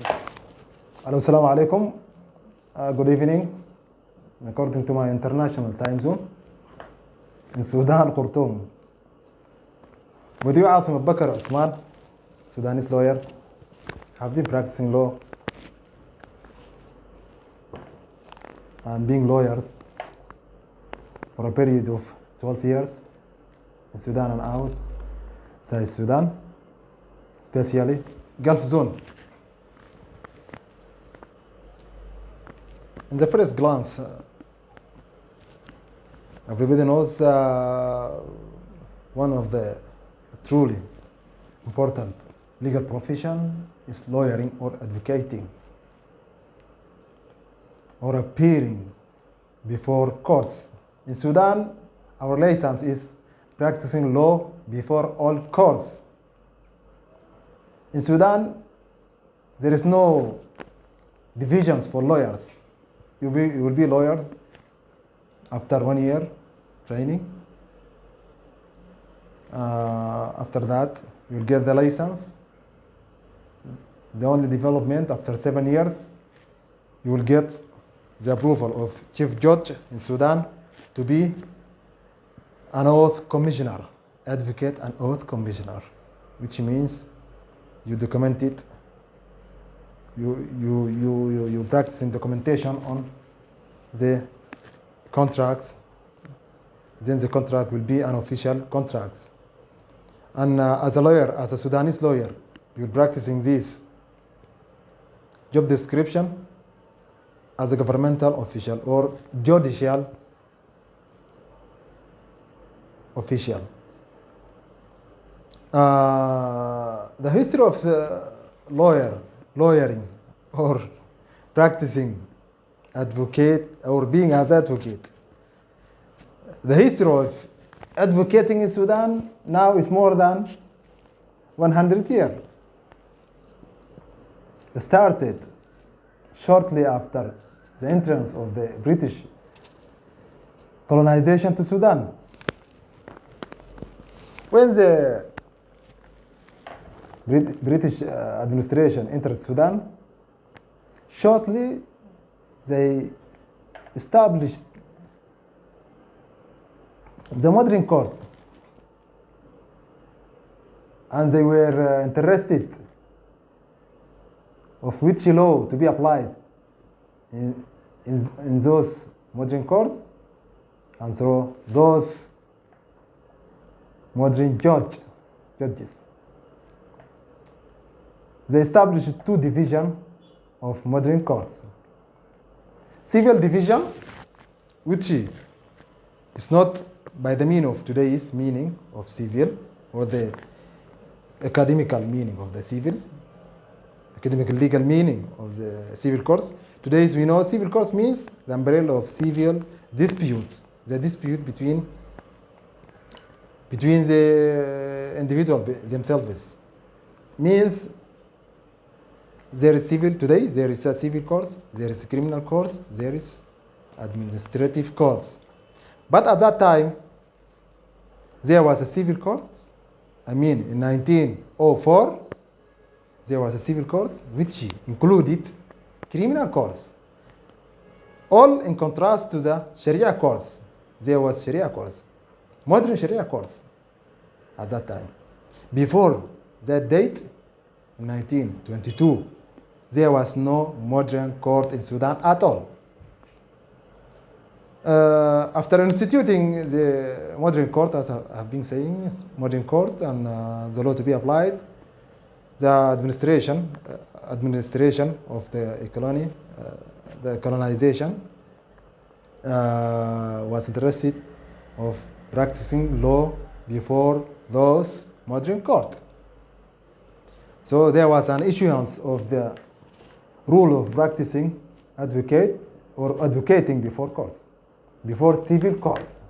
Hello, assalamu alaikum. Good evening. According to my international time zone, in Sudan, Khartoum. With you, Asim Abubakar Osman, Sudanese lawyer, have been practicing law and being lawyers for a period of 12 years in Sudan and outside Sudan, especially Gulf Zone. In the first glance, everybody knows one of the truly important legal profession is lawyering or advocating or appearing before courts. In Sudan, our license is practicing law before all courts. In Sudan, there is no divisions for lawyers. You will be a lawyer after 1 year training. After that, you'll get the license. The only development after 7 years, you will get the approval of Chief Judge in Sudan to be an oath commissioner, advocate and oath commissioner, which means you document it. You practicing documentation on the contracts. Then the contract will be an official contract. And as a lawyer, as a Sudanese lawyer, you're practicing this job description as a governmental official or judicial official. The history of lawyering or practicing advocate or being as advocate. The history of advocating in Sudan now is more than 100 years. It started shortly after the entrance of the British colonization to Sudan. When the British administration entered Sudan, shortly they established the modern courts, and they were interested of which law to be applied in those modern courts, and so those modern judges. They established two divisions of modern courts. Civil division, which is not by the meaning of today's meaning of civil or the academical meaning of the civil, academic legal meaning of the civil courts. Today we know civil courts means the umbrella of civil disputes, the dispute between the individual themselves. Means there is civil today, there is a civil courts, there is a criminal courts, there is administrative courts. But at that time, there was a civil courts. I mean, in 1904, there was a civil courts which included criminal courts. All in contrast to the Sharia courts. There was Sharia courts, modern Sharia courts at that time. Before that date, in 1922, there was no modern court in Sudan at all. After instituting the modern court, as I have been saying, modern court and the law to be applied, the administration of the colony, the colonization, was interested of practicing law before those modern court. So there was an issuance of the rule of practicing advocate or advocating before courts, before civil courts.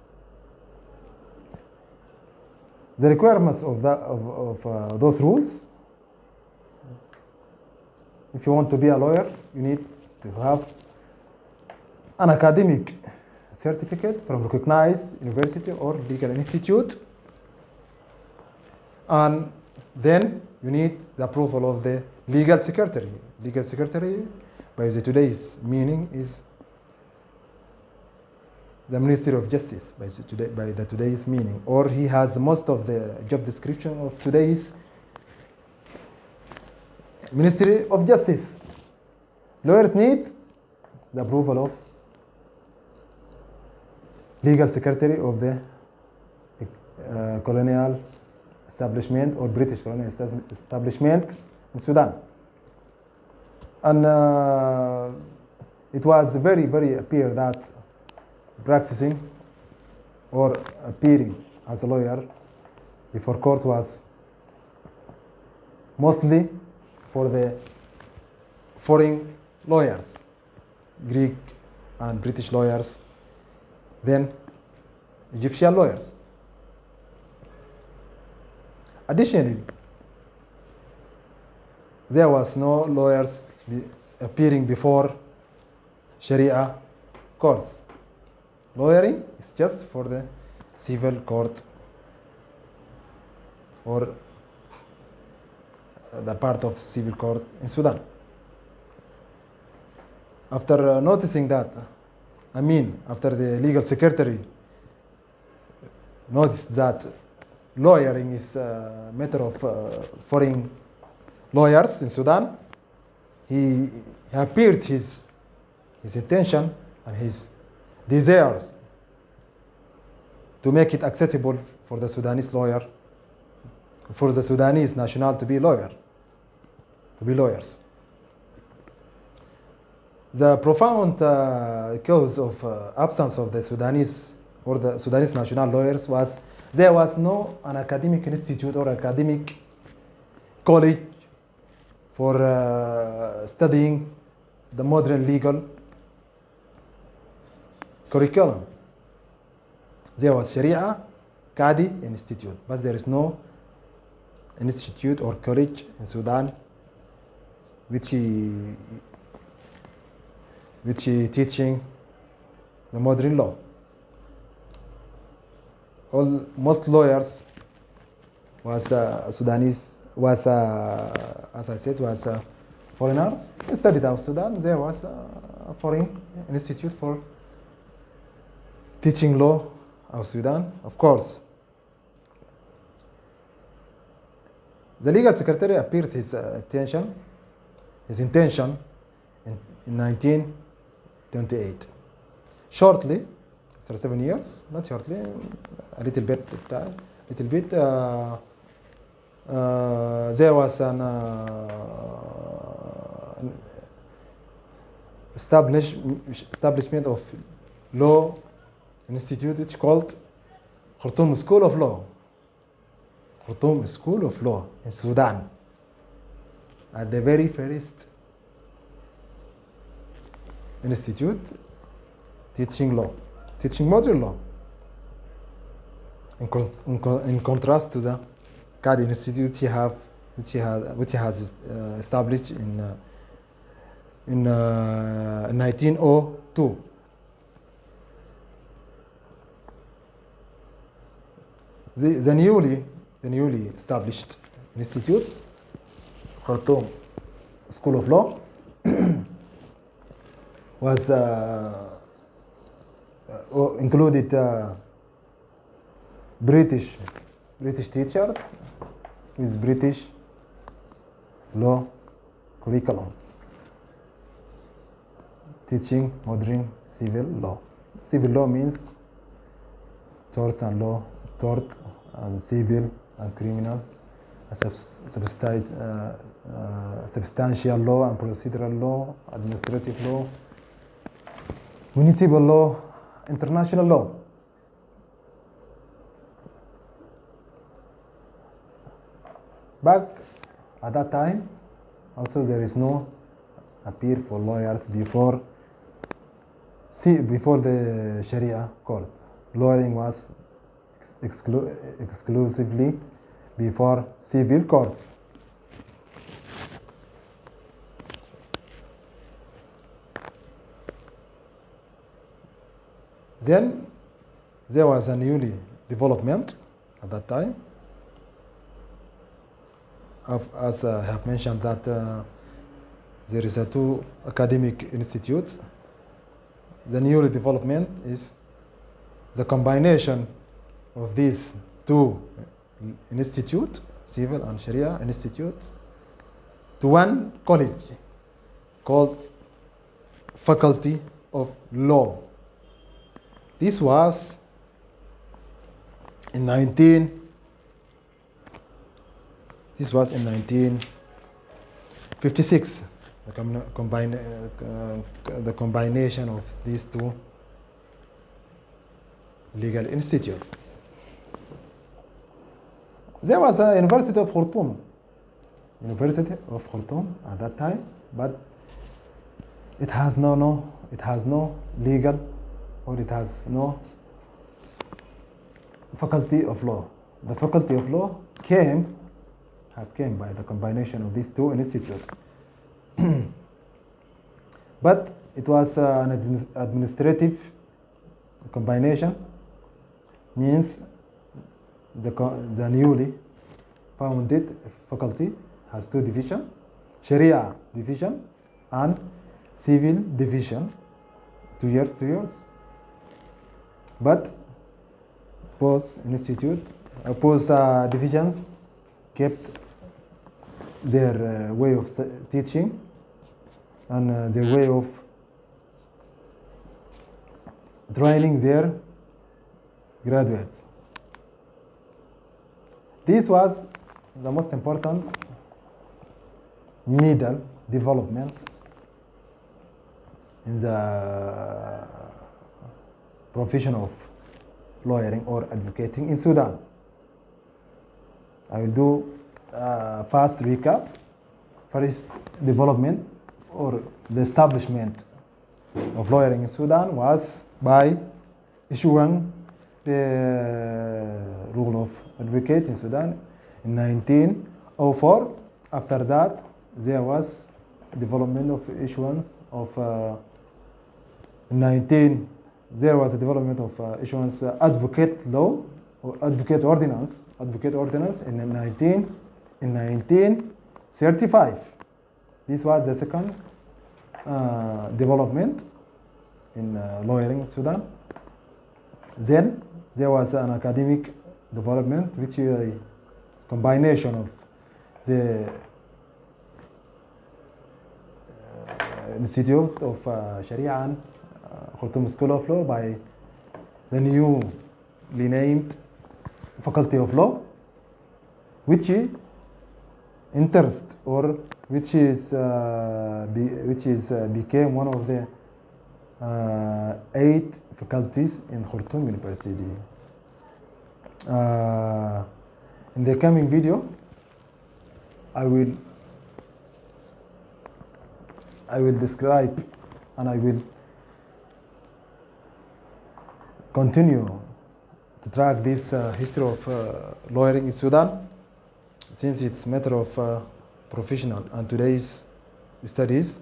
The requirements of those rules, if you want to be a lawyer, you need to have an academic certificate from recognized university or legal institute, and then you need the approval of the legal secretary. Legal secretary, by the today's meaning, is the Ministry of Justice, by the today's meaning, or he has most of the job description of today's Ministry of Justice. Lawyers need the approval of legal secretary of the colonial establishment or British colonial establishment in Sudan. And it was very, very appear that practicing or appearing as a lawyer before court was mostly for the foreign lawyers, Greek and British lawyers, then Egyptian lawyers. Additionally, there was no lawyers appearing before Sharia courts. Lawyering is just for the civil court or the part of civil court in Sudan. After noticing that, after the legal secretary noticed that lawyering is a matter of foreign lawyers in Sudan, he appeared his intention and his desires to make it accessible for the Sudanese lawyer, for the Sudanese national to be lawyers. The profound cause of absence of the Sudanese or the Sudanese national lawyers was there was no an academic institute or academic college for studying the modern legal curriculum. There was Sharia Qadi Institute, but there is no institute or college in Sudan which teaching the modern law. Most lawyers was Sudanese, was as I said, was foreigners. They studied out of Sudan. There was a foreign institute for teaching law of Sudan. Of course, the legal secretary appeared his intention in 1928. Shortly, after 7 years, not shortly, a little bit of time, there was an establishment of law institute which called Khartoum School of Law. Khartoum School of Law in Sudan. At the very first institute teaching law, teaching modern law. In contrast to the Qadi Institute which has established in 1902. The newly established institute, Khartoum School of Law, was included British teachers with British law curriculum, teaching modern civil law. Civil law means torts and law, tort and civil and criminal, substantial law and procedural law, administrative law, municipal law, international law. Back at that time, also there is no appeal for lawyers before the Sharia court. Lawyering was exclusively before civil courts. Then there was a newly development at that time, as I have mentioned that there is a two academic institutes. The new development is the combination of these two institutes, civil and Sharia institutes, to one college called Faculty of Law. This was in 1956, the combination of these two legal institutes. There was a University of Khartoum at that time, but it has no legal, or it has no faculty of law. The faculty of law has came by the combination of these two institutes. But it was an administrative combination, means the newly founded faculty has two divisions, Sharia division and civil division, 2 years. But both divisions kept their way of teaching and their way of training their graduates. This was the most important middle development in the profession of lawyering or advocating in Sudan. I will do a fast recap. First development or the establishment of lawyering in Sudan was by issuing the rule of advocate in Sudan in 1904. After that, there was development of issuance of there was a development of issuance advocate law or advocate ordinance in 1935. This was the second development in lawyering in Sudan. Then there was an academic development, which is a combination of the Institute of Sharia and Khartoum School of Law by the newly named Faculty of Law, which became one of the 8 faculties in Khartoum University. In the coming video, I will describe and I will continue to track this history of lawyering in Sudan, since it's a matter of professional and today's studies,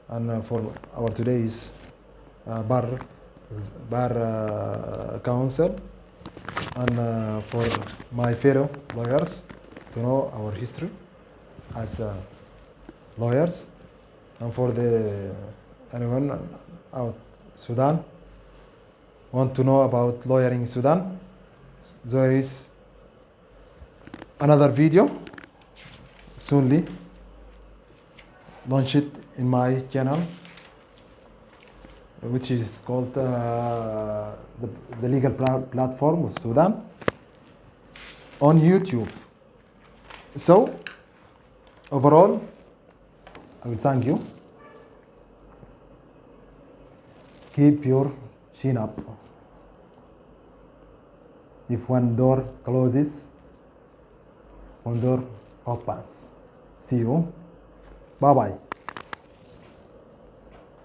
and for our today's bar council, and for my fellow lawyers to know our history as lawyers, and for anyone out Sudan want to know about lawyering in Sudan, there is another video soonly launched in my channel, which is called the Legal Platform of Sudan on YouTube. So overall, I will thank you. Keep your chin up. If one door closes, one door opens. See you. Bye-bye.